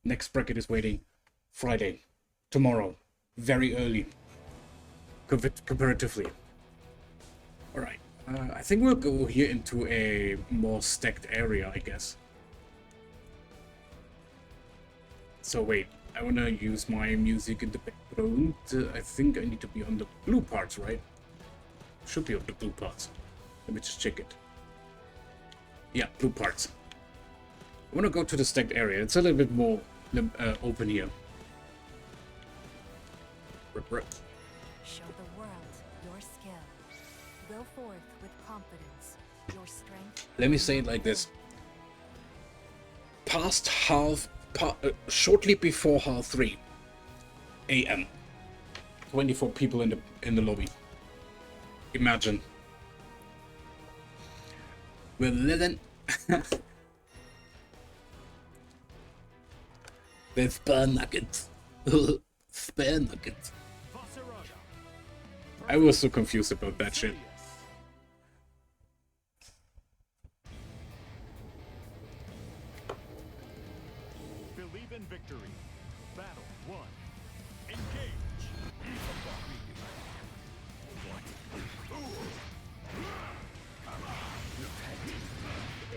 Next bracket is waiting Friday, tomorrow, very early, comparatively. All right, I think we'll go here into a more stacked area, I guess. So wait, I wanna use my music in the background. I think I need to be on the blue parts, right? Should be on the blue parts. Let me just check it. Yeah, blue parts. I wanna go to the stacked area. It's a little bit more open here. Show the world your skill. Go forth with confidence. Your strength. Let me say it like this. Shortly before half 3 a.m. 24 people in the lobby. Imagine. We're living. With spare nuggets. Spare nuggets. I was so confused about that shit. Believe in victory. Battle 1. Engage.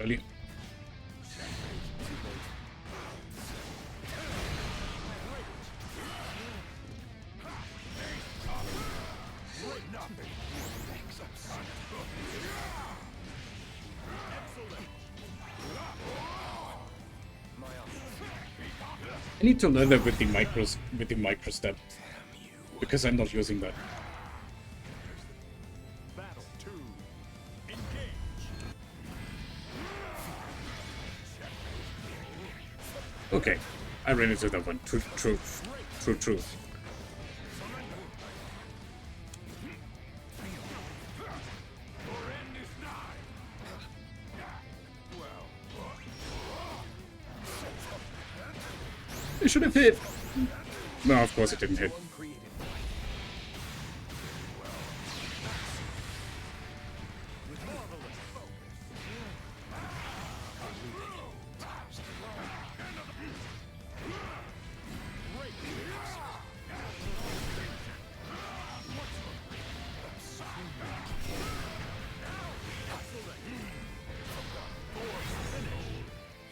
Early. I need to learn that with the micro step, because I'm not using that. Battle 2. Engage. Okay, I ran into that one. True. It should have hit. No, of course it didn't hit.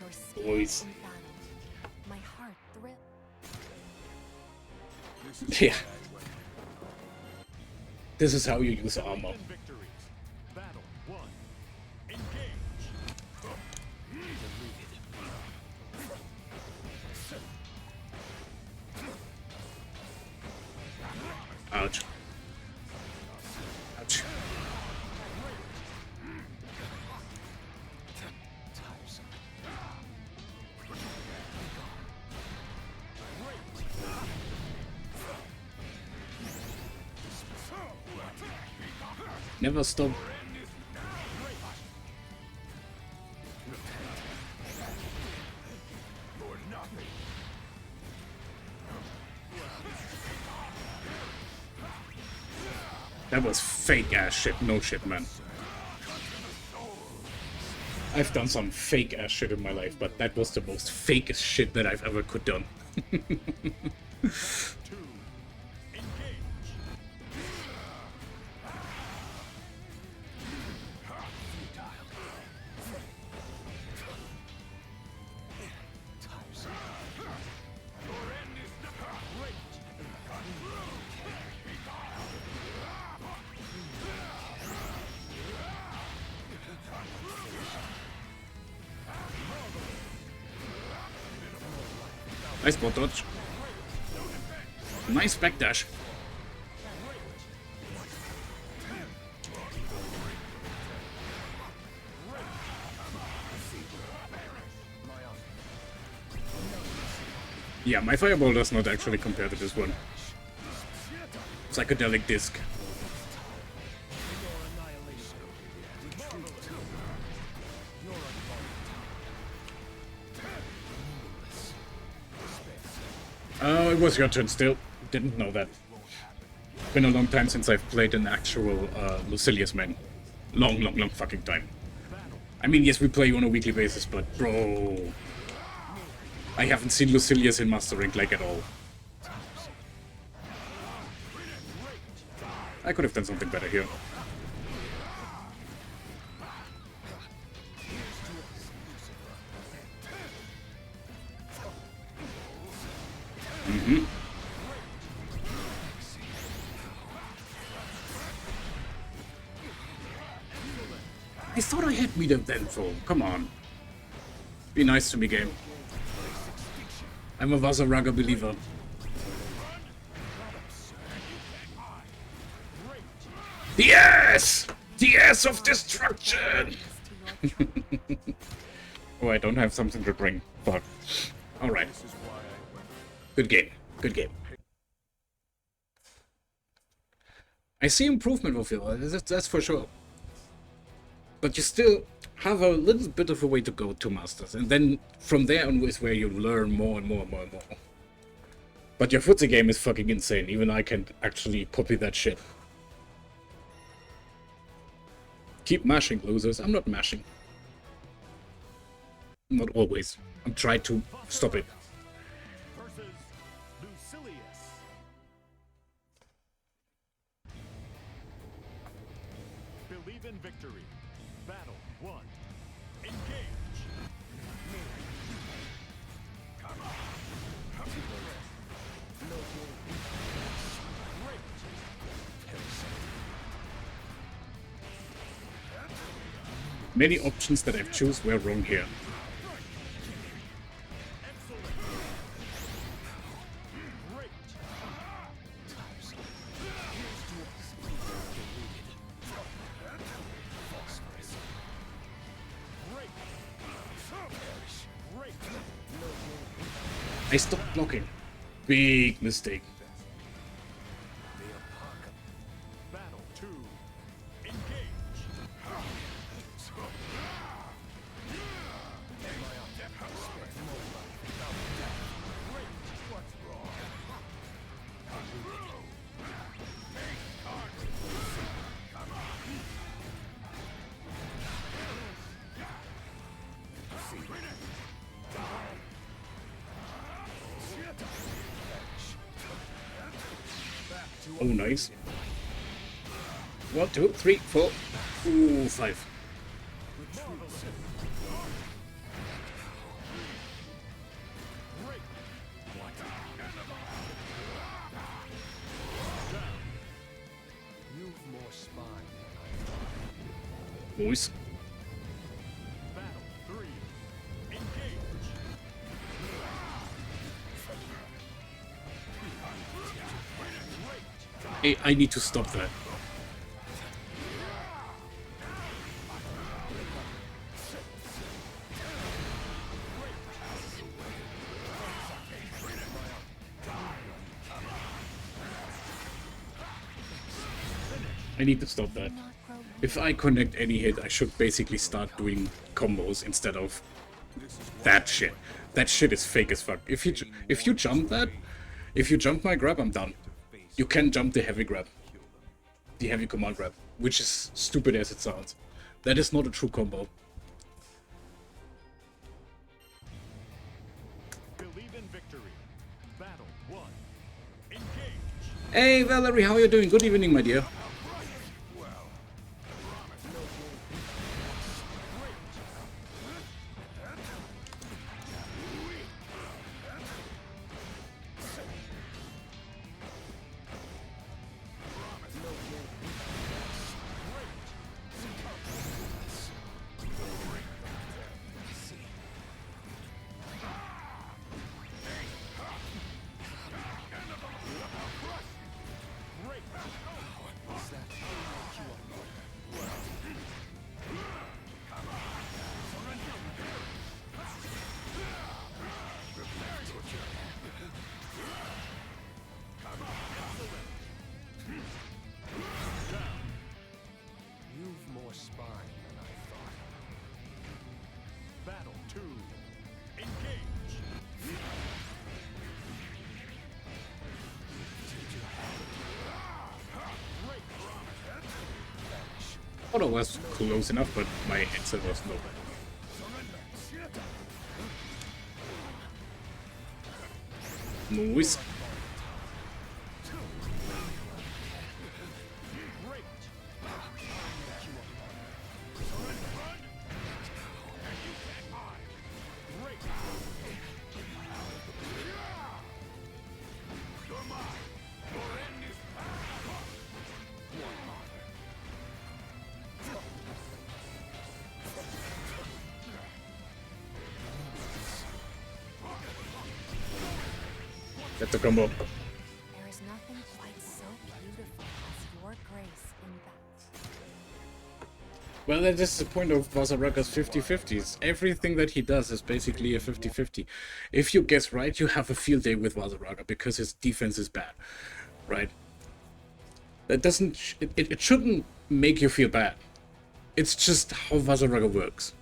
Your skill Boys. in battle. My heart thrills. Yeah. This is how you use armor. In victory. Battle 1. Engage. Ouch. Ouch. Never stop. That was fake ass shit. No shit, man. I've done some fake ass shit in my life, but that was the most fakest shit that I've ever could done. 2. Engage. Nice bot dodge. Nice backdash. Yeah, my fireball does not actually compare to this one. Psychedelic disc. Oh, it was your turn still. Didn't know that. Been a long time since I've played an actual Lucilius main. Long fucking time. I mean, yes, we play on a weekly basis, but bro... I haven't seen Lucilius in Master Rank like at all. I could have done something better here. I thought I had meter then for. Come on. Be nice to me, game. I'm a Vasaraga believer. Yes! The S of destruction! Oh, I don't have something to drink. Fuck. Alright. Good game. Good game. I see improvement, Wolfila. That's for sure. But you still have a little bit of a way to go to Masters. And then from there on is where you learn more and more and more and more. But your footsie game is fucking insane. Even I can actually copy that shit. Keep mashing, losers. I'm not mashing. Not always. I'm trying to stop it. Versus Lucilius. Believe in victory. Battle 1. Engage. Many options that I've choose were wrong here. I stopped blocking. Big mistake. Battle 2. Engage. Oh, nice. 1, 2, 3, 4. Ooh, 5. Boys. Battle 3. Engage. Hey, I need to stop that. I need to stop that. If I connect any hit, I should basically start doing combos instead of that shit. That shit is fake as fuck. If you jump that, if you jump my grab, I'm done. You can jump the heavy grab. The heavy command grab. Which is stupid as it sounds. That is not a true combo. Believe in victory. Battle 1. Engage. Hey Valerie, how are you doing? Good evening, my dear. Battle 2. Engage. Thought I was close enough, but my headset was low. Noise. That's a combo. There is nothing quite so beautiful as your grace in that. Well, that is the point of Vazaraga's 50-50s. Everything that he does is basically a 50-50. If you guess right, you have a field day with Vazaraga because his defense is bad, right? That doesn't... It shouldn't make you feel bad. It's just how Vazaraga works.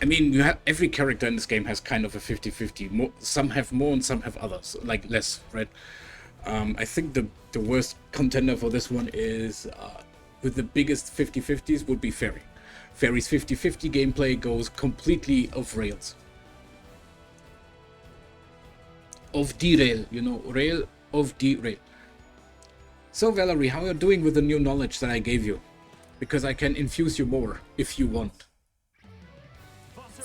I mean, you have every character in this game has kind of a 50-50. Some have more and some have others, like less, right? I think the worst contender for this one is, with the biggest 50-50s would be Fairy. Fairy's 50-50 gameplay goes completely off rails. Off derail, you know, rail of derail. So Valerie, how are you doing with the new knowledge that I gave you? Because I can infuse you more if you want.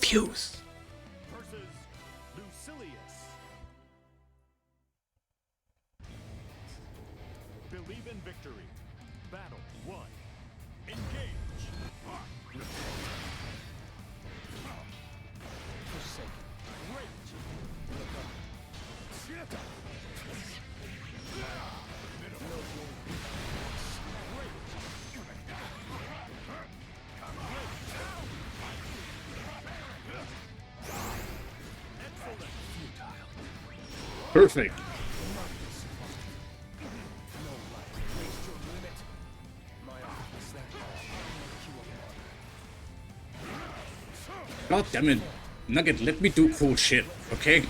Fuse! Versus Lucilius. Believe in victory. Battle 1. Engage. Perfect. God damn it. Nugget, let me do cool shit, okay?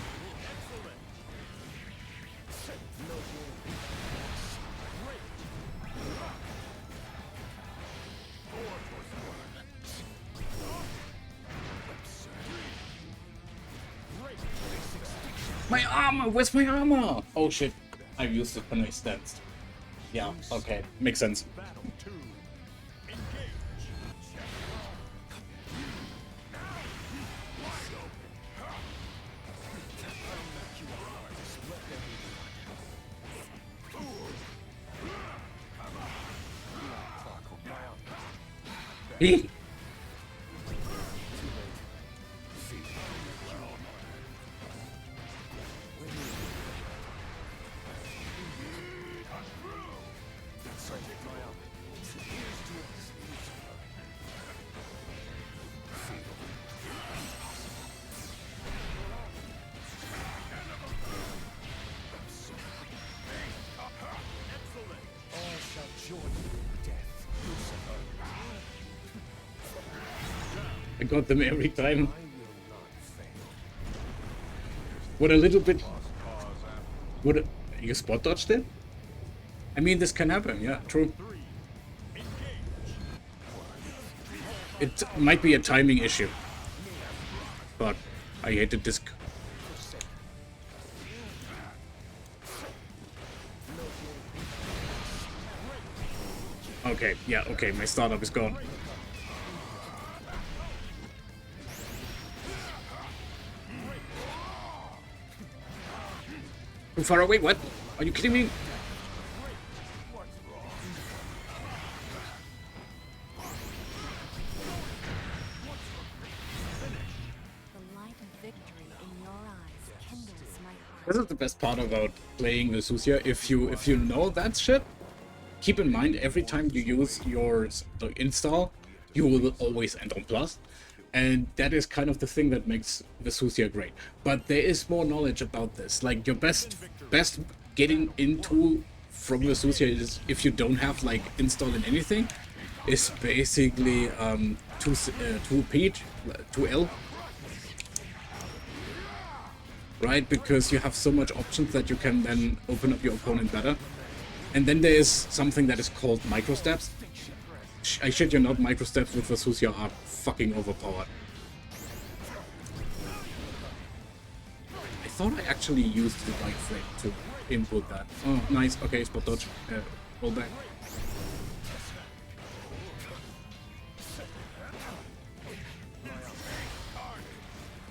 My armor! Where's my armor? Oh shit. I used it when I stanced. Yeah, okay. Makes sense. Battle 2. Engage. He. I got them every time. What a little bit... What a... You spot dodged it? I mean, this can happen, yeah, true. It might be a timing issue. But I hate the disc. Okay, yeah, okay, my startup is gone. Too far away, what? Are you kidding me? The light of victory in your eyes kindles my heart. This is the best part about playing Vesusia. If you know that shit, keep in mind every time you use your install, you will always end on plus. And that is kind of the thing that makes Vesusia great. But there is more knowledge about this. Like your best getting into from Vesusia is, if you don't have like install in anything, is basically 2P, 2L. Right? Because you have so much options that you can then open up your opponent better. And then there is something that is called microsteps. I shit you not, microsteps with Vesusia are fucking overpowered. thought I actually used the right frame to input that. Oh, nice. Okay, spot dodge. Roll back.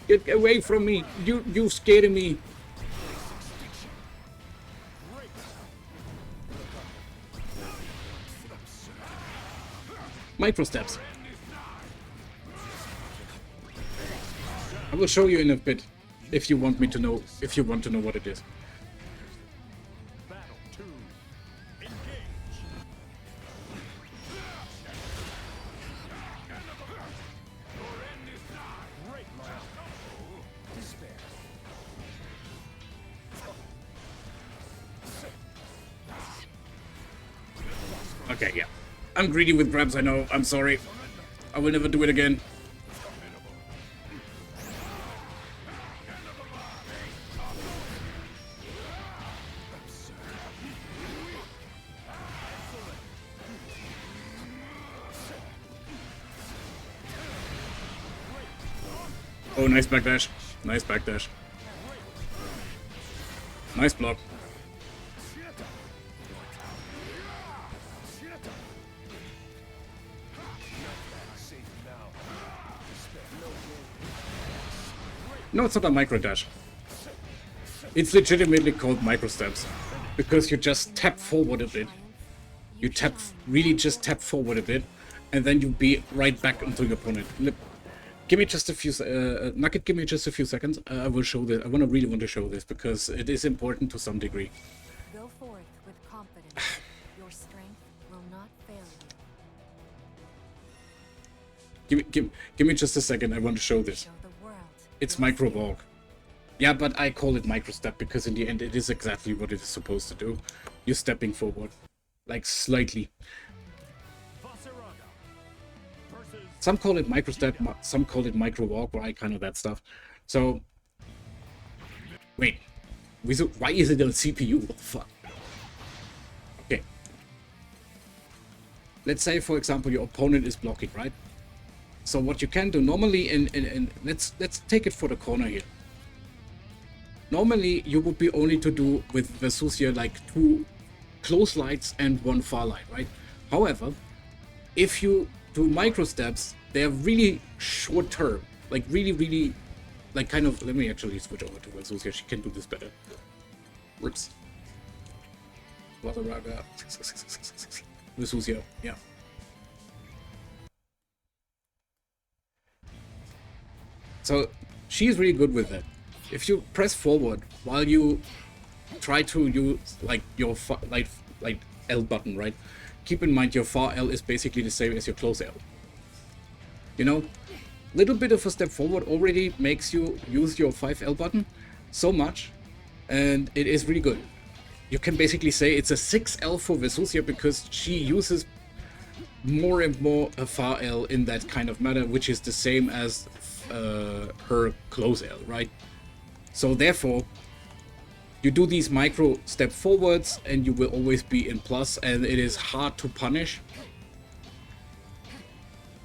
Get away from me! You scared me! Micro steps. I will show you in a bit if you want me to know. If you want to know what it is. Battle 2. Engage. Great round. Despair. Okay, yeah. I'm greedy with grabs, I know. I'm sorry. I will never do it again. Oh, nice backdash. Nice backdash. Nice block. No, it's not a micro dash. It's legitimately called micro steps because you just tap forward a bit. You tap, really just tap forward a bit, and then you be right back into your opponent. Give me just a few, Nugget, give me just a few seconds. I will show this. I really want to show this because it is important to some degree. Go forth with confidence. Your strength will not fail you. Give me just a second. I want to show this. Show the world. It's your micro skill. walk. Yeah, but I call it micro step because in the end it is exactly what it is supposed to do. You're stepping forward, like slightly. Vaseraga versus Some call it micro step, some call it micro walk, right? Kind of that stuff. So, wait, why is it on CPU? What the fuck? Okay. Let's say, for example, your opponent is blocking, right? So what you can do normally, in let's take it for the corner here. Normally, you would be only to do with Vesusia like 2 close lights and 1 far light, right? However, if you do micro steps, they're really short term, like really, like kind of. Let me actually switch over to Vesusia. She can do this better. Rips. Vaseraga. Vesusia, yeah. So she's really good with that. If you press forward while you try to use like your like L button, right? Keep in mind your far L is basically the same as your close L. You know, little bit of a step forward already makes you use your 5L button so much, and it is really good. You can basically say it's a 6L for Vesusia because she uses more and more a far L in that kind of matter, which is the same as her close L, right? So therefore, you do these micro step forwards and you will always be in plus, and it is hard to punish.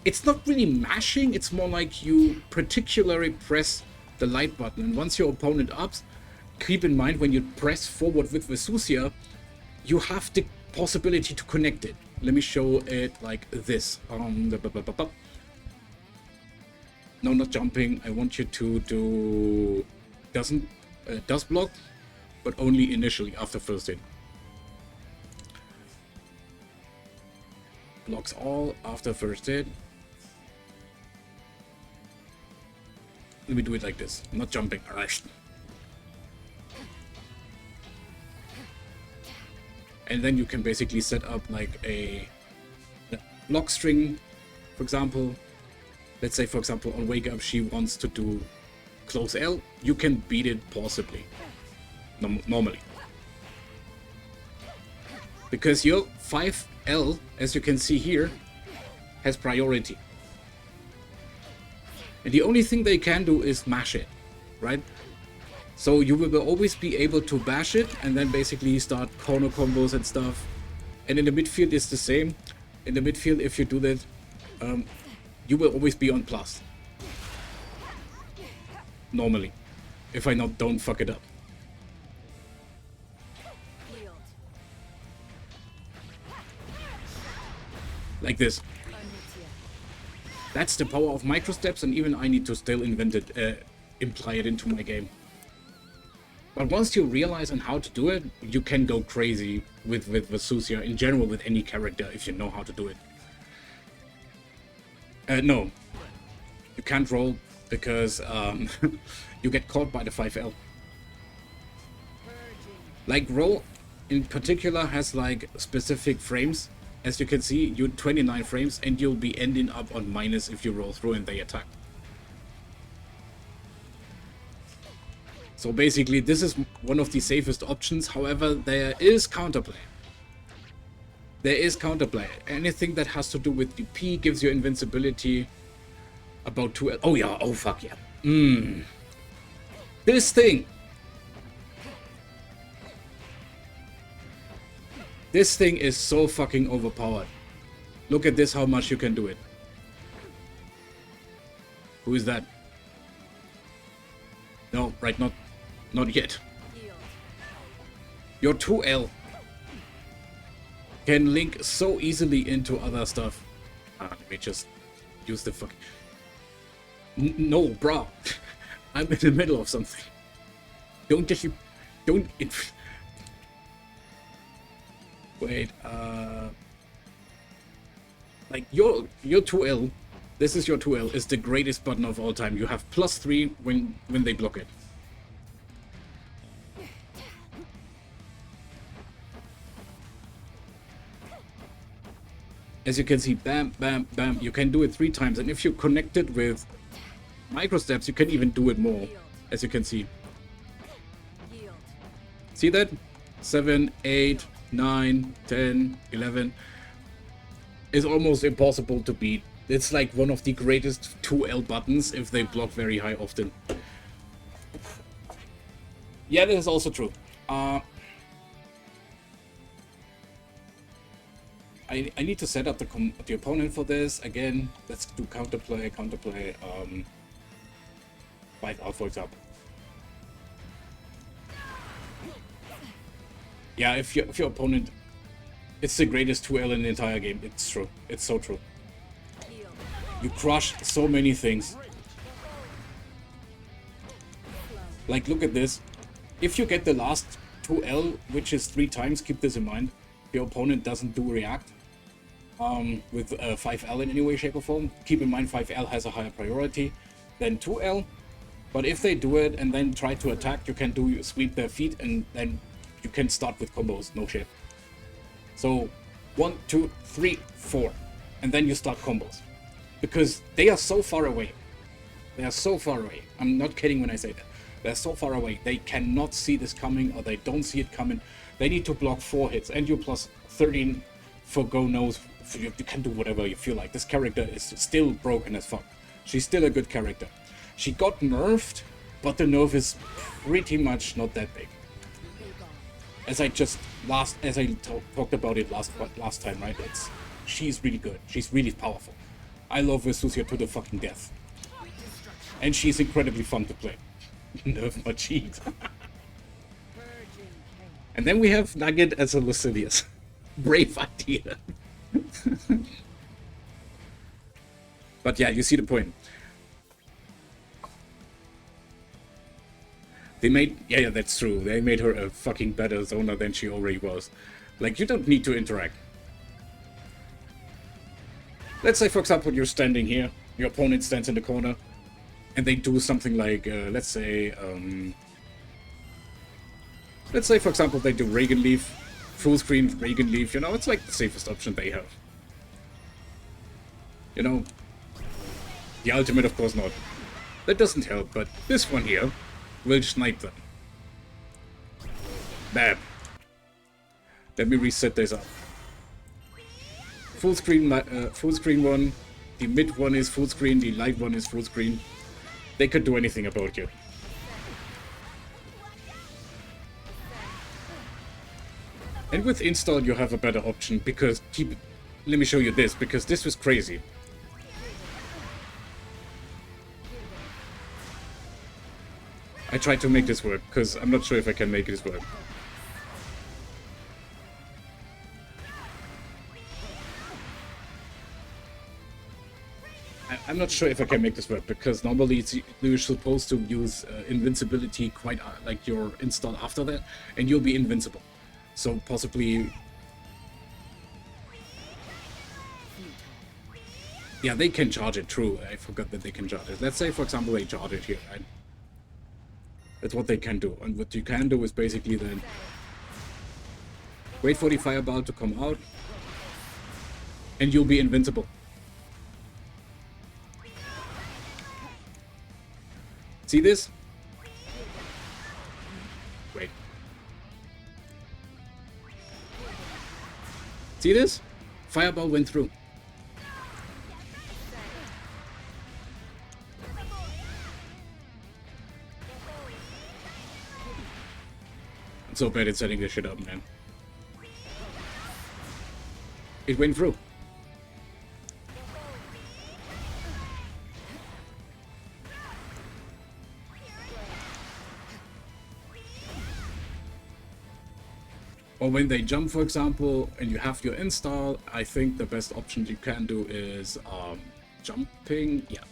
It's not really mashing, it's more like you particularly press the light button, and once your opponent ups, keep in mind when you press forward with Vesusia, you have the possibility to connect it. Let me show it like this. No, not jumping. I want you to do does block, but only initially after first hit. Blocks all after first hit. Let me do it like this. Not jumping. And then you can basically set up like a block string, for example. Let's say, for example, on Wake Up, she wants to do close L. You can beat it possibly, normally. Because your 5L, as you can see here, has priority. And the only thing they can do is mash it, right? So you will always be able to bash it and then basically start corner combos and stuff. And in the midfield it's the same. In the midfield, if you do that, you will always be on plus. Normally. if I don't fuck it up. Yield. Like this. Anitia. That's the power of microsteps, and even I need to still imply it into my game. But once you realize on how to do it, you can go crazy with Vesusia in general, with any character, if you know how to do it. No. You can't roll, because you get caught by the 5L. Like, roll in particular has like specific frames. As you can see, you're 29 frames, and you'll be ending up on minus if you roll through and they attack. So basically, this is one of the safest options. However, there is counterplay. There is counterplay. Anything that has to do with DP gives you invincibility. About 2... Oh yeah, oh fuck yeah. This thing. This thing is so fucking overpowered. Look at this, how much you can do it. Who is that? No, right, not yet. Yield. Your 2L can link so easily into other stuff. Let me just use the fuck. No, bro. I'm in the middle of something. Don't just... Don't... Wait, like your 2L, this is your 2L, is the greatest button of all time. You have +3 when they block it. As you can see, bam, bam, bam, you can do it 3 times, and if you connect it with microsteps, you can even do it more, as you can see. Yield. See that? 7, 8, 9, 10, 11 is almost impossible to beat. It's like one of the greatest 2L buttons if they block very high often. Yeah, that is also true. I need to set up the opponent for this. Again, let's do counterplay. 5L, for example. Yeah, if your opponent, it's the greatest 2L in the entire game. It's true. It's so true. Yield. You crush so many things. Like, look at this. If you get the last 2L, which is 3 times, keep this in mind. Your opponent doesn't do react with 5L in any way, shape, or form. Keep in mind 5L has a higher priority than 2L. But if they do it and then try to attack, you can do sweep their feet, and then you can start with combos, no shit. So 1, 2, 3, 4, and then you start combos, because they are so far away. They are so far away. I'm not kidding when I say that. They're so far away. They cannot see this coming, or they don't see it coming. They need to block 4 hits, and you plus 13 for go knows. You can do whatever you feel like. This character is still broken as fuck. She's still a good character. She got nerfed, but the nerf is pretty much not that big. As I talked about it last time, right? She's really good. She's really powerful. I love Vesusia to the fucking death, and she's incredibly fun to play. Nerf Machine. And then we have Nugget as a Lucilius. Brave idea. But yeah, you see the point. They made... Yeah, that's true. They made her a fucking better zoner than she already was. Like, you don't need to interact. Let's say, for example, you're standing here. Your opponent stands in the corner. And they do something like, let's say, for example, they do Reagan Leaf. Full screen Reagan Leaf, you know, it's like the safest option they have. You know, the ultimate, of course, not. That doesn't help, but this one here will snipe them. Bam. Let me reset this up. Full screen one. The mid one is full screen. The light one is full screen. They could do anything about you. And with install you have a better option, because let me show you this, because this was crazy. I tried to make this work, because I'm not sure if I can make this work. I'm not sure if I can make this work, because normally you're supposed to use invincibility quite like your install after that, and you'll be invincible. So possibly... Yeah, they can charge it, true. I forgot that they can charge it. Let's say, for example, they charge it here, right? That's what they can do. And what you can do is basically then wait for the fireball to come out, and you'll be invincible. See this? Wait. See this? Fireball went through. I'm so bad at setting this shit up, man. It went through. Or when they jump, for example, and you have your install, I think the best option you can do is jumping. Yeah.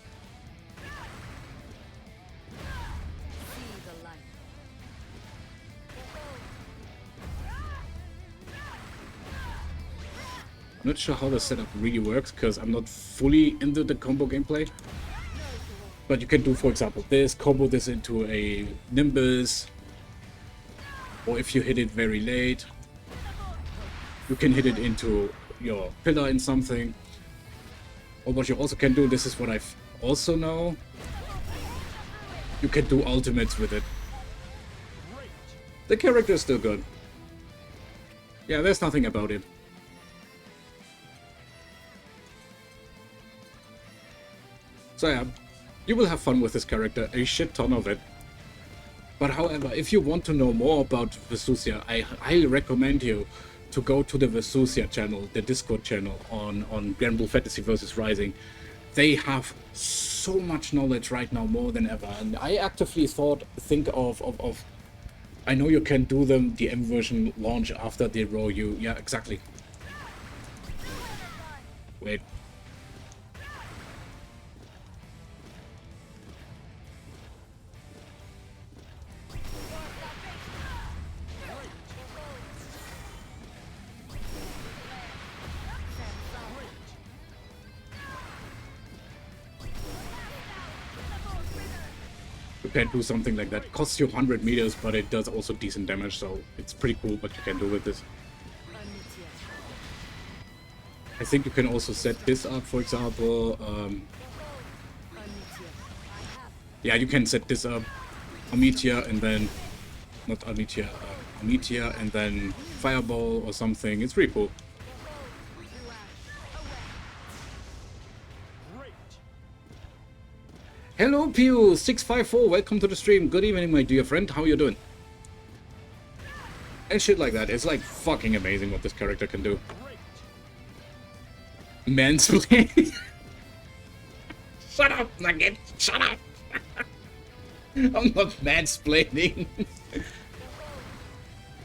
See the light. I'm not sure how the setup really works because I'm not fully into the combo gameplay. But you can do, for example, this, combo this into a Nimbus. Or if you hit it very late, you can hit it into your pillar in something. Or what you also can do, this is what I also know, you can do ultimates with it. The character is still good. Yeah, there's nothing about it. So yeah, you will have fun with this character, a shit ton of it. But however, if you want to know more about Vesusia, I highly recommend you to go to the Vesusia channel, the Discord channel on Granblue Fantasy vs Rising. They have so much knowledge right now, more than ever. And I actively think of I know you can do them, the M version launch after they roll you. Yeah, exactly. Wait. You can do something like that. It costs you 100 meters, but it does also decent damage, so it's pretty cool what you can do with this. I think you can also set this up, for example. Yeah, you can set this up. Amitia and then... Not Amitia, Amitia and then Fireball or something. It's pretty cool. Hello Pew654, welcome to the stream. Good evening, my dear friend. How you doing? And shit like that. It's like fucking amazing what this character can do. Mansplaining. Shut up, Nugget. Shut up. I'm not mansplaining.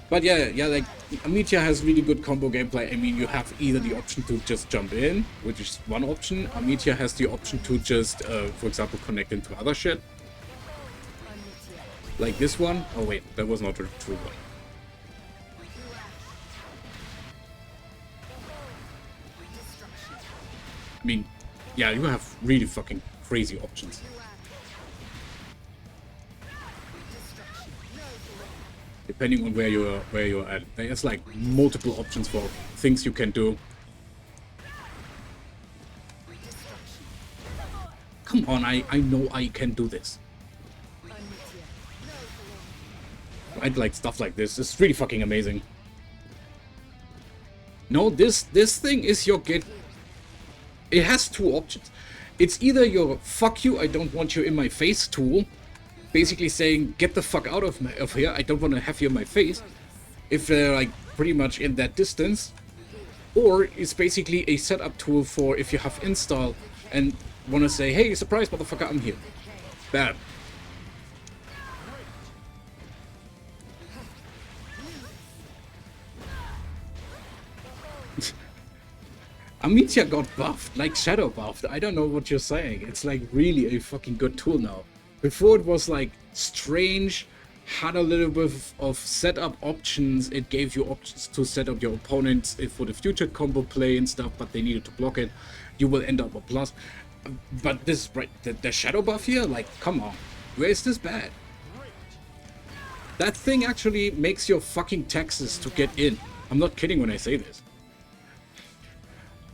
But yeah, like Amitia has really good combo gameplay. I mean, you have either the option to just jump in, which is one option. Amitia has the option to just, for example, connect into other shit. Like this one. Oh wait, that was not a true one. I mean, yeah, you have really fucking crazy options. Depending on where you're at. There's like multiple options for things you can do. Come on, I know I can do this. I'd like stuff like this. It's really fucking amazing. No, this thing is your get. It has two options. It's either your fuck you, I don't want you in my face tool. Basically saying, get the fuck out of here, I don't want to have you in my face, if they're like pretty much in that distance. Or it's basically a setup tool for if you have install and want to say, hey, surprise motherfucker, I'm here. Bam. Amicia got buffed, like shadow buffed. I don't know what you're saying. It's like really a fucking good tool now. Before it was like strange, had a little bit of setup options. It gave you options to set up your opponents for the future combo play and stuff, but they needed to block it. You will end up a plus. But this, right, the shadow buff here, like, come on. Where is this bad? That thing actually makes your fucking taxes to get in. I'm not kidding when I say this.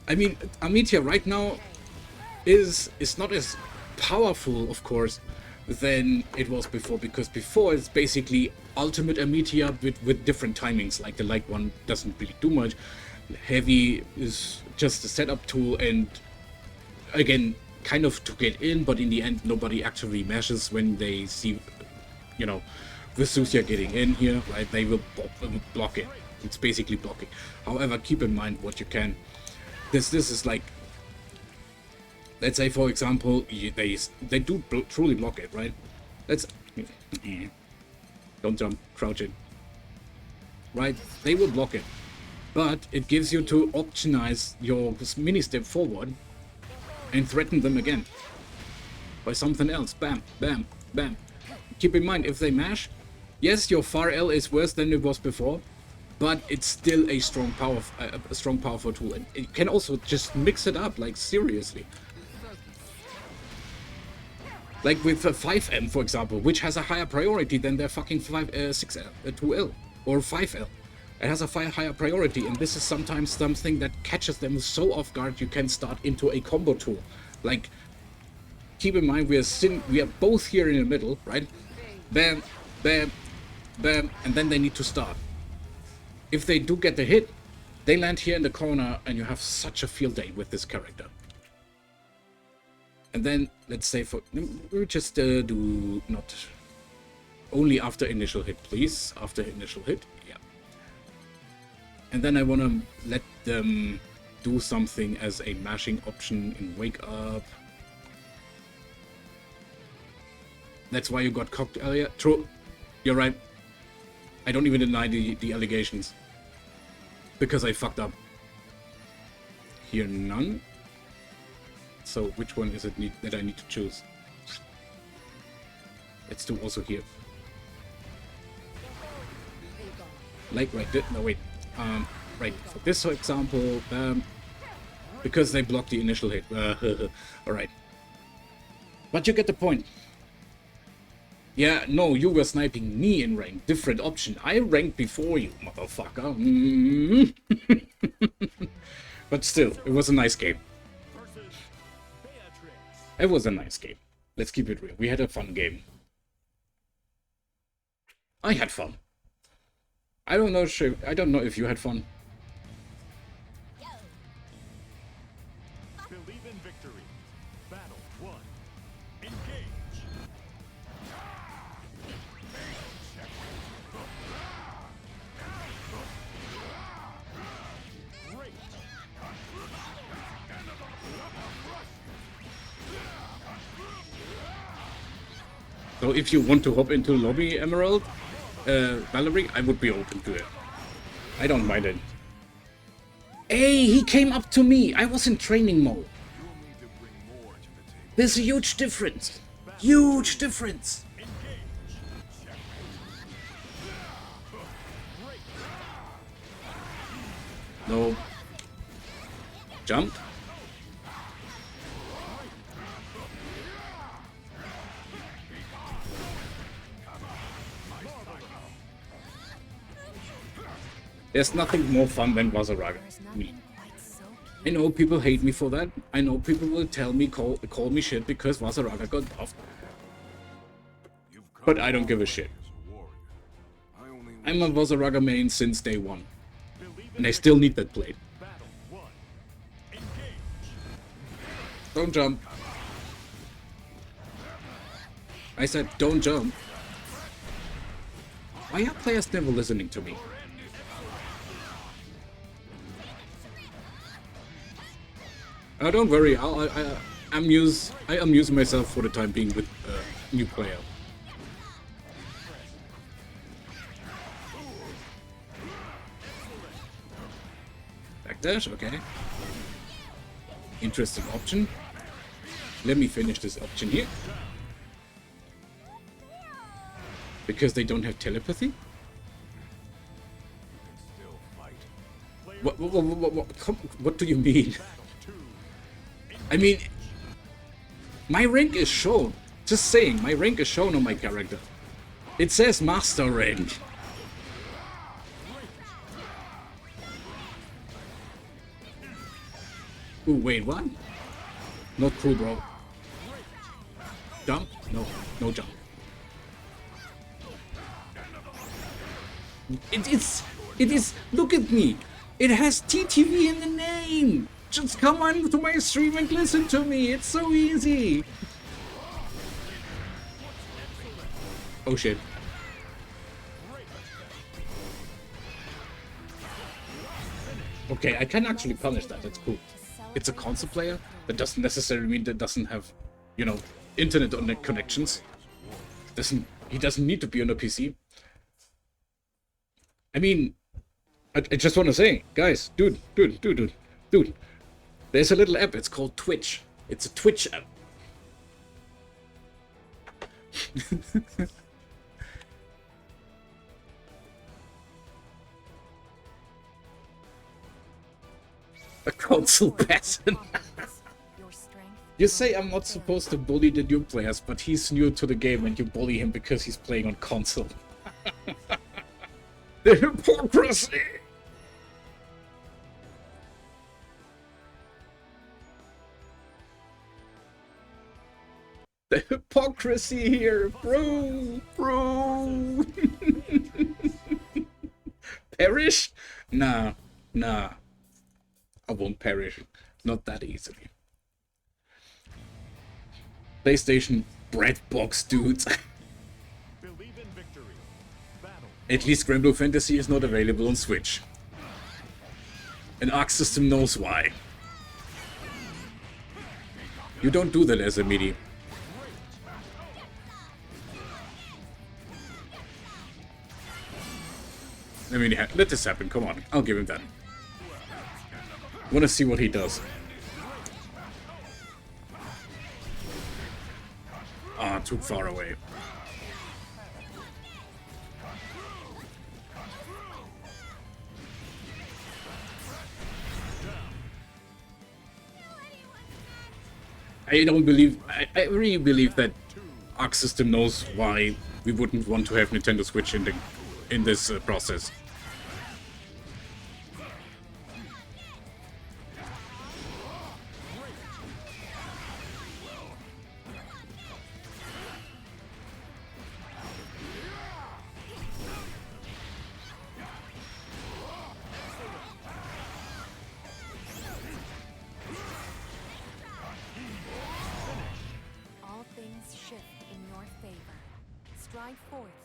I mean, Amicia right now is not as powerful, of course, than it was before, because before it's basically ultimate Amicia with different timings. Like the light one doesn't really do much. Heavy is just a setup tool, and again, kind of to get in, but in the end, nobody actually meshes when they see, you know, Vesusia getting in here, right? They will block it. It's basically blocking. However, keep in mind what you can. This is like, let's say for example, they do truly block it, right? Let's don't jump, crouch it. Right? They will block it, but it gives you to optimize your mini step forward and threaten them again by something else. Bam, bam, bam. Keep in mind, if they mash, yes, your far L is worse than it was before, but it's still a strong powerful tool, and you can also just mix it up, like seriously. Like with 5M, for example, which has a higher priority than their fucking 6L, 2L, or 5L. It has a higher priority, and this is sometimes something that catches them so off guard you can start into a combo tool. Like, keep in mind, we are both here in the middle, right? Bam, bam, bam, and then they need to start. If they do get the hit, they land here in the corner, and you have such a field day with this character. And then, let's say we'll just do not only after initial hit, please. After initial hit, yeah. And then I want to let them do something as a mashing option in Wake Up. That's why you got cocked earlier. True, you're right. I don't even deny the allegations, because I fucked up. Here, none. So which one is it that I need to choose? Let's do also here. Like right there. No wait. Right. For this, for example, because they blocked the initial hit. All right. But you get the point. Yeah, no, you were sniping me in rank. Different option. I ranked before you, motherfucker. But still, it was a nice game. It was a nice game. Let's keep it real. We had a fun game. I had fun. I don't know if you had fun. Believe in victory. Battle 1. Engage. Great. So if you want to hop into lobby, Emerald, Valerie, I would be open to it. I don't mind it. Hey, he came up to me. I was in training mode. There's a huge difference. Huge difference. No. Jump. There's nothing more fun than Vasaraga. Me. I know people hate me for that. I know people will tell me, call me shit because Vasaraga got buffed. But I don't give a shit. I'm a Vasaraga main since day one. And I still need that blade. Don't jump. I said don't jump. Why are players never listening to me? Don't worry, I amuse myself for the time being with a new player. Backdash, okay. interesting option. Let me finish this option here. Because they don't have telepathy? Still fight. What do you mean? I mean, my rank is shown. Just saying, my rank is shown on my character. It says master rank. Ooh, wait, what? Not cool, bro. Jump? No, no jump. It is, look at me. It has TTV in the name. Just come on to my stream and listen to me. It's so easy. Oh shit. Okay, I can actually punish that. That's cool. It's a console player. That doesn't necessarily mean that doesn't have, you know, internet on connections. He doesn't need to be on a PC. I mean, I just want to say, guys, dude. There's a little app. It's called Twitch. It's a Twitch app. A console peasant. You say I'm not supposed to bully the new players, but he's new to the game and you bully him because he's playing on console. The hypocrisy! The hypocrisy here, bro! Perish? Nah. I won't perish. Not that easily. PlayStation breadbox, dudes. Believe in victory. Battle. At least Granblue Fantasy is not available on Switch. And Arc System knows why. You don't do that as a MIDI. I mean, let this happen, come on. I'll give him that. Wanna see what he does. Ah, too far away. I don't believe... I really believe that Arc System knows why we wouldn't want to have Nintendo Switch in this process.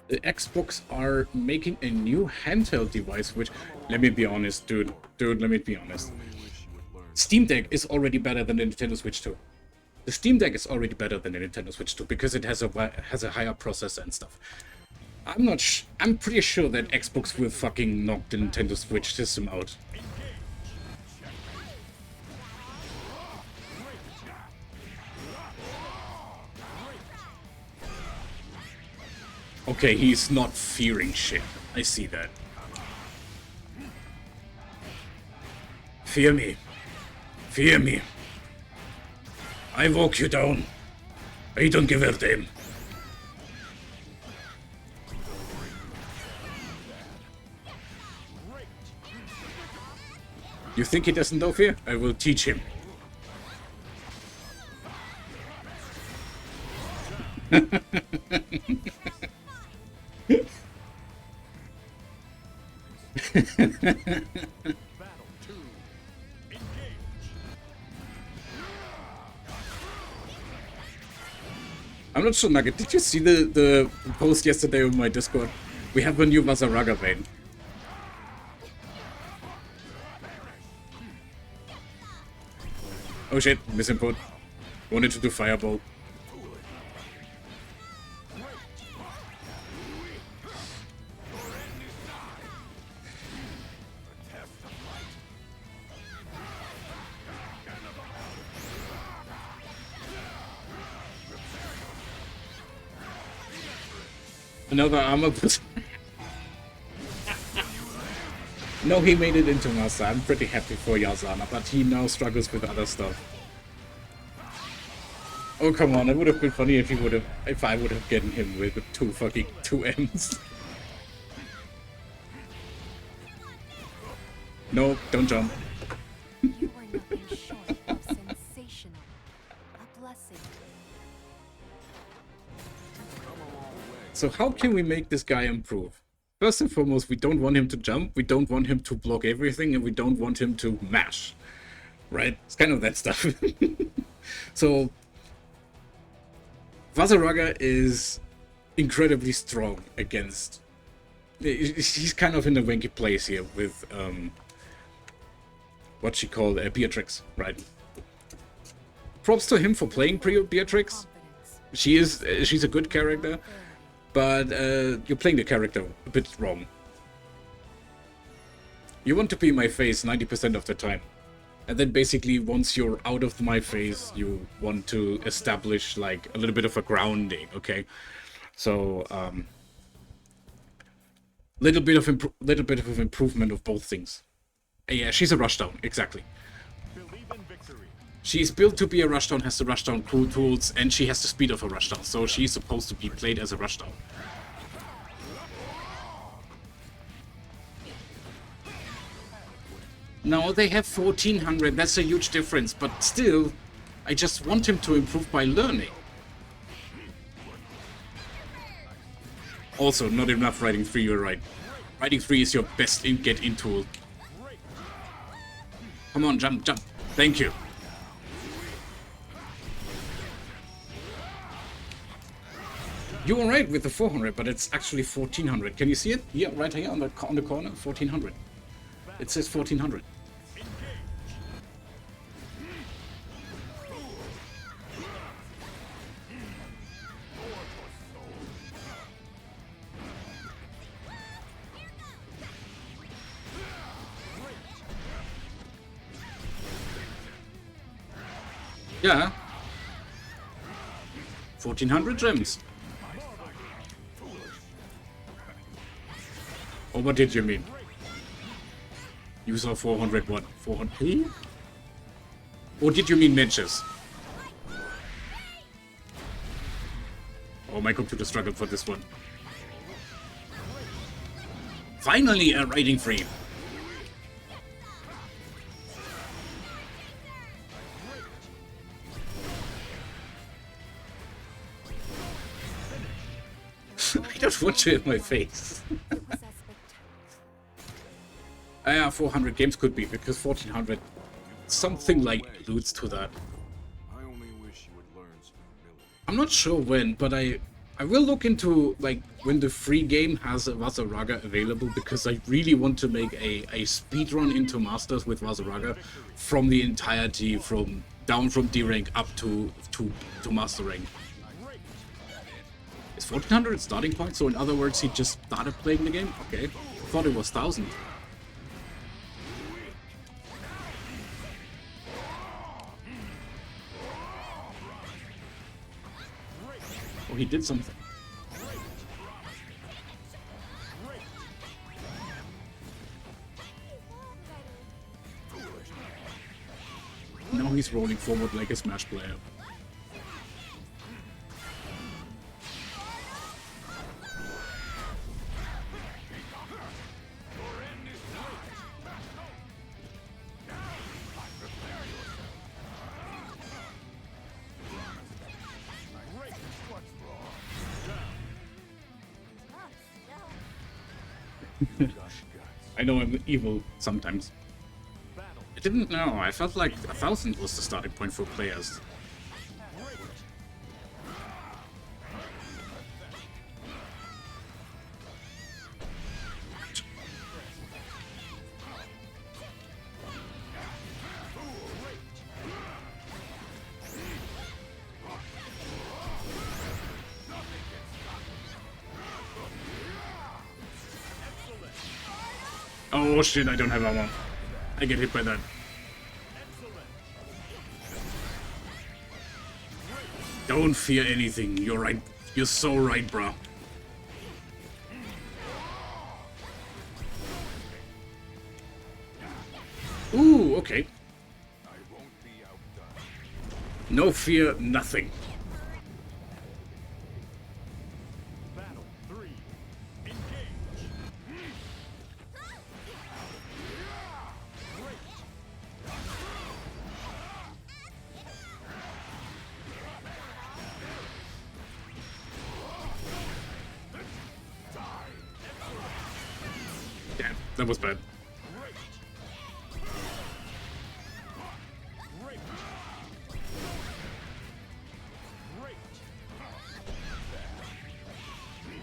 The Xbox are making a new handheld device, which, let me be honest, dude, let me be honest. Steam Deck is already better than the Nintendo Switch 2. The Steam Deck is already better than the Nintendo Switch 2 because it has a higher processor and stuff. I'm pretty sure that Xbox will fucking knock the Nintendo Switch system out. Okay, he's not fearing shit. I see that. Fear me. Fear me. I walk you down. I don't give a damn. You think he doesn't know fear? I will teach him. Battle 2. Engage. I'm not sure, Nugget. Did you see the post yesterday on my Discord? We have a new Mazaraga vein. Oh shit, misinput. Wanted to do Fireball. Another armor boost. No, he made it into Master. I'm pretty happy for Yazana, but he now struggles with other stuff. Oh come on! It would have been funny if I would have gotten him with two M's. No, don't jump. You are nothing short of sensational. A blessing. So how can we make this guy improve? First and foremost, we don't want him to jump, we don't want him to block everything, and we don't want him to mash. Right? It's kind of that stuff. So, Vazaraga is incredibly strong against... He's kind of in a wanky place here with what she called Beatrix, right? Props to him for playing Beatrix. Confidence. She's a good character. But you're playing the character a bit wrong. You want to be my face 90% of the time. And then basically once you're out of my face, you want to establish like a little bit of a grounding, okay? So, little bit of improvement of both things. Yeah, she's a rushdown, exactly. Believe in victory. She's built to be a rushdown, has the rushdown crew tools, and she has the speed of a rushdown, so she's supposed to be played as a rushdown. Now they have 1400, that's a huge difference, but still, I just want him to improve by learning. Also, not enough Riding 3, you're right. Riding 3 is your best get-in tool. Come on, jump, jump. Thank you. You're alright with the 400, but it's actually 1400. Can you see it? Yeah, right here on the corner, 1400. It says 1400. Yeah. 1400 gems. Oh, what did you mean? You saw 400 what? 400? Or did you mean matches? Oh, my computer struggled for this one. Finally, a Riding Free. I don't want you in my face. It was as spectacular. Yeah, 400 games could be, because 1400, something like alludes to that. I only wish you would learn some humility. I'm not sure when, but I will look into, like, when the free game has a Vazaraga available, because I really want to make a speedrun into Masters with Vazaraga from the entirety, down from D rank up to Master rank. Is 1400 starting point? So in other words, he just started playing the game? Okay. Thought it was 1000. Oh, he did something. Now he's rolling forward like a Smash player. I know I'm evil sometimes. I didn't know. I felt like 1000 was the starting point for players. Oh shit, I don't have armor. I get hit by that. Don't fear anything. You're right. You're so right, bro. Ooh, okay. I won't be outdone. No fear, nothing. Battle 3. Engage. Damn, that was bad. Great. Great.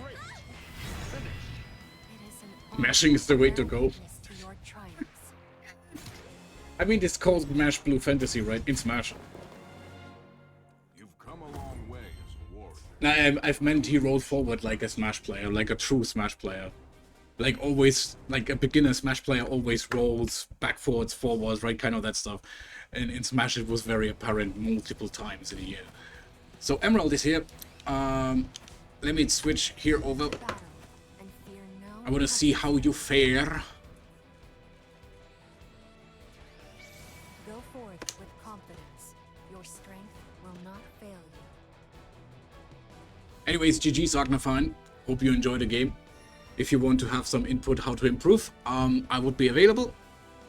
Great. Finish. It is an Mashing is the way to go. witness to your triumphs. I mean, it's called Mash Blue Fantasy, right? In Smash. You've come a long way as a warrior. Nah, I've meant he rolled forward like a Smash player, like a true Smash player. Like always, like a beginner Smash player always rolls backwards, forwards, right? Kind of that stuff. And in Smash it was very apparent multiple times in a year. So Emerald is here. Let me switch here over. Battle and fear no I want to see how you fare. Go forth with confidence. Your strength will not fail you. Anyways, GG Sagnafan. Hope you enjoy the game. If you want to have some input how to improve, I would be available.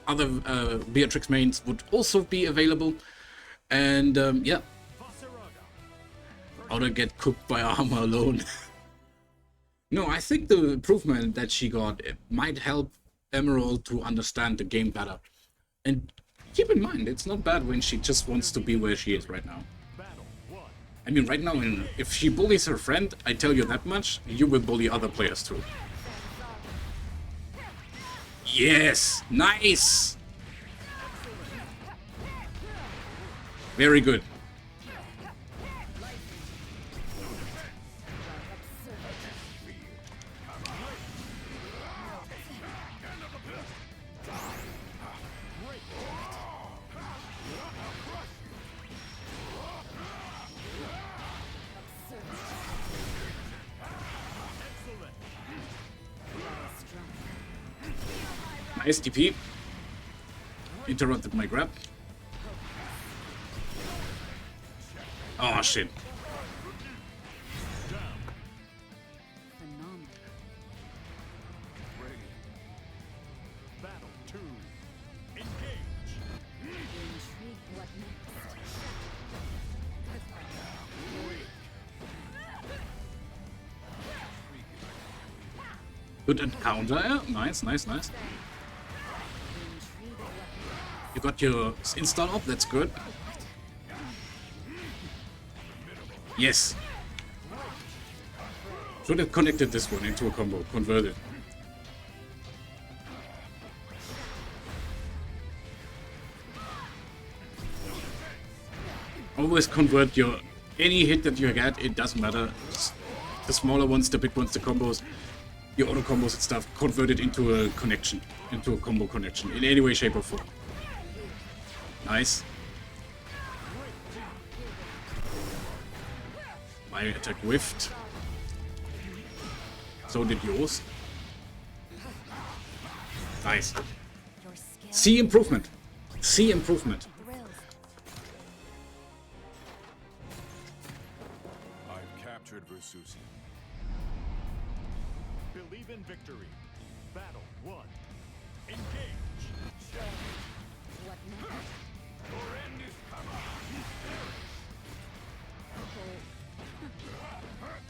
Other Beatrix mains would also be available. And yeah, Vaseraga. how to get cooked by armor alone. No, I think the improvement that she got it might help Emerald to understand the game better. And keep in mind, it's not bad when she just wants to be where she is right now. Battle 1. I mean, right now, if she bullies her friend, I tell you that much, you will bully other players too. Yes! Nice! Very good. Nice TP. Interrupted my grab. Oh shit. Phenomenal. Battle 2. Engage. Intrigued what next. Good encounter. Yeah. Nice, nice, nice. You got your install up, that's good. Yes. Should have connected this one into a combo, converted. Always convert your any hit that you get, it doesn't matter. The smaller ones, the big ones, the combos, your auto combos and stuff, convert it into a connection, into a combo connection, in any way, shape or form. Nice. My attack whiffed. So did yours. Nice. Your skill See improvement. See improvement. thrills. I've captured Versusium. Believe in victory. Battle 1. Engage. What next? Great.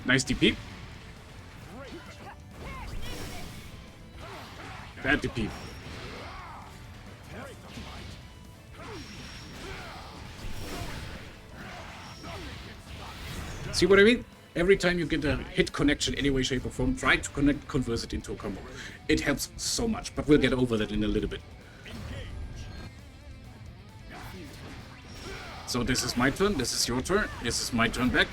Nice DP. Bad DP. See what I mean? Every time you get a hit connection any way, shape or form, try to convert it into a combo. It helps so much, but we'll get over that in a little bit. So this is my turn, this is your turn, this is my turn back.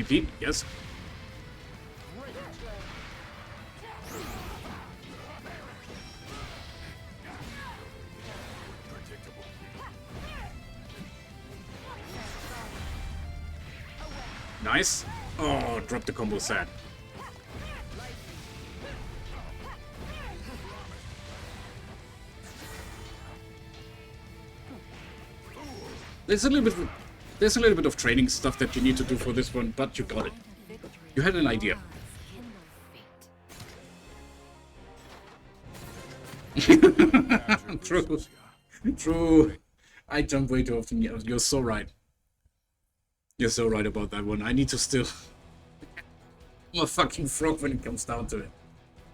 DP, yes. Nice. Oh, drop the combo sad. There's a little bit of training stuff that you need to do for this one, but you got it. You had an idea. True. True. I jump way too often. You're so right. You're so right about that one. I need to still... I'm a fucking frog when it comes down to it.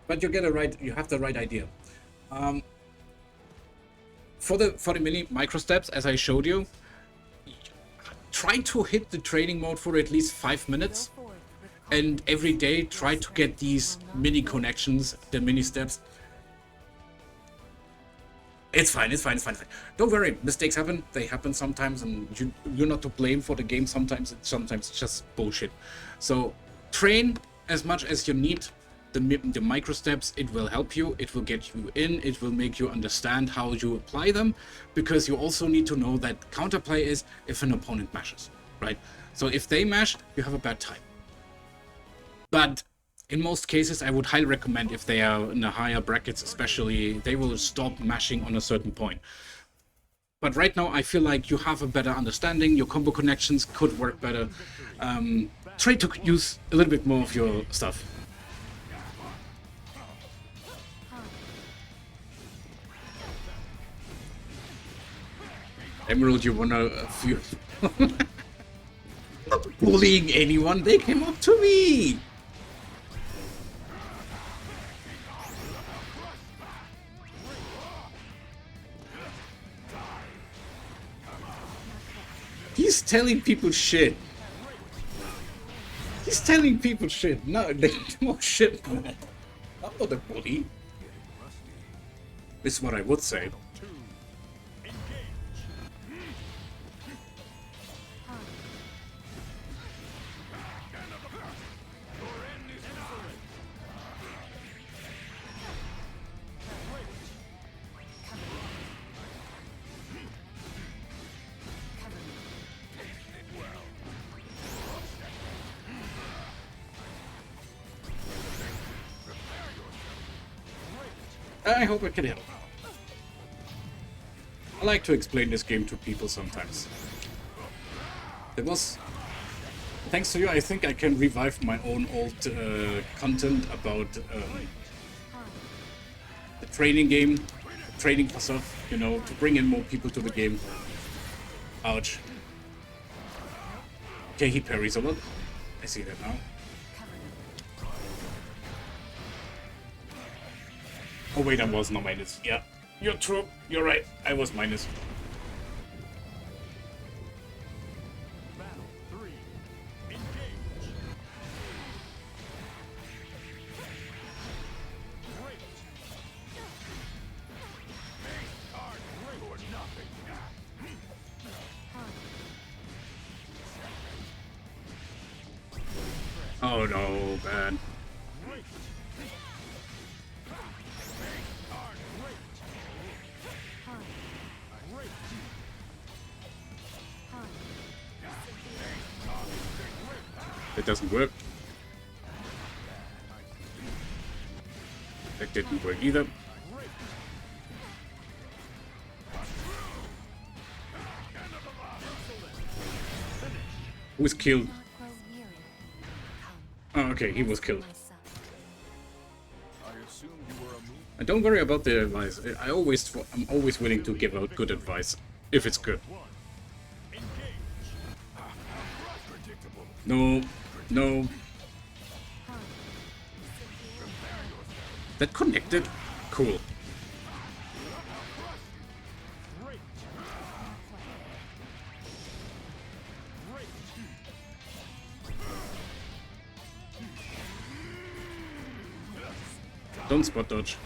But you get it right. You have the right idea. For the mini micro steps, as I showed you, try to hit the training mode for at least 5 minutes. And every day try to get these mini connections, the mini steps. It's fine, it's fine, it's fine, it's fine. Don't worry, mistakes happen. They happen sometimes, and you're not to blame for the game. Sometimes it's just bullshit. So train as much as you need. The micro steps, it will help you. It will get you in. It will make you understand how you apply them, because you also need to know that counterplay is if an opponent mashes, right? So if they mash, you have a bad time. But in most cases, I would highly recommend, if they are in the higher brackets especially, they will stop mashing on a certain point. But right now, I feel like you have a better understanding. Your combo connections could work better. Try to use a little bit more of your stuff. Emerald, you wanna a few... Not bullying anyone, they came up to me! He's telling people shit. He's telling people shit. No, no shit, man. I'm not a bully. This is what I would say. I hope I can help. I like to explain this game to people sometimes. There was... Thanks to you, I think I can revive my own old content about the training game, training for stuff, you know, to bring in more people to the game. Ouch. Okay, he parries a lot. I see that now. Oh wait, I was not minus. Yeah, you're true. You're right. I was minus. Battle 3. Engage. Great. Main card great or nothing. Oh no, bad. Great. It doesn't work. That didn't work either. Who was killed? Oh, okay, he was killed. I assumed you were a move. And don't worry about the advice. I'm always willing to give out good advice if it's good. Predictable. No, no. That connected? Cool. Don't spot dodge.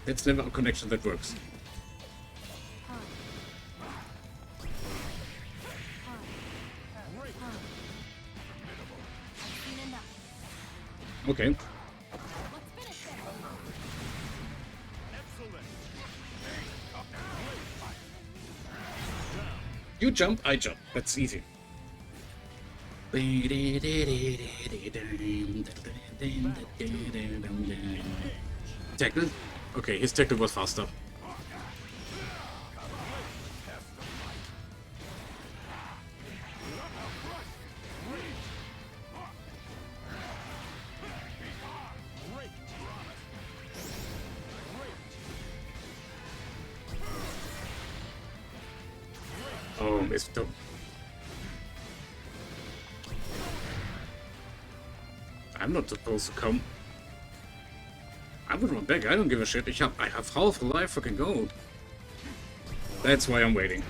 That's never a connection that works. I've seen enough. Okay. Let's finish this. Excellent. You jump, I jump. That's easy. Tackle? Okay, his tackle was faster. Oh, it's dumb. I'm not supposed to come. I would run back. I don't give a shit. I have half a life fucking gold. That's why I'm waiting.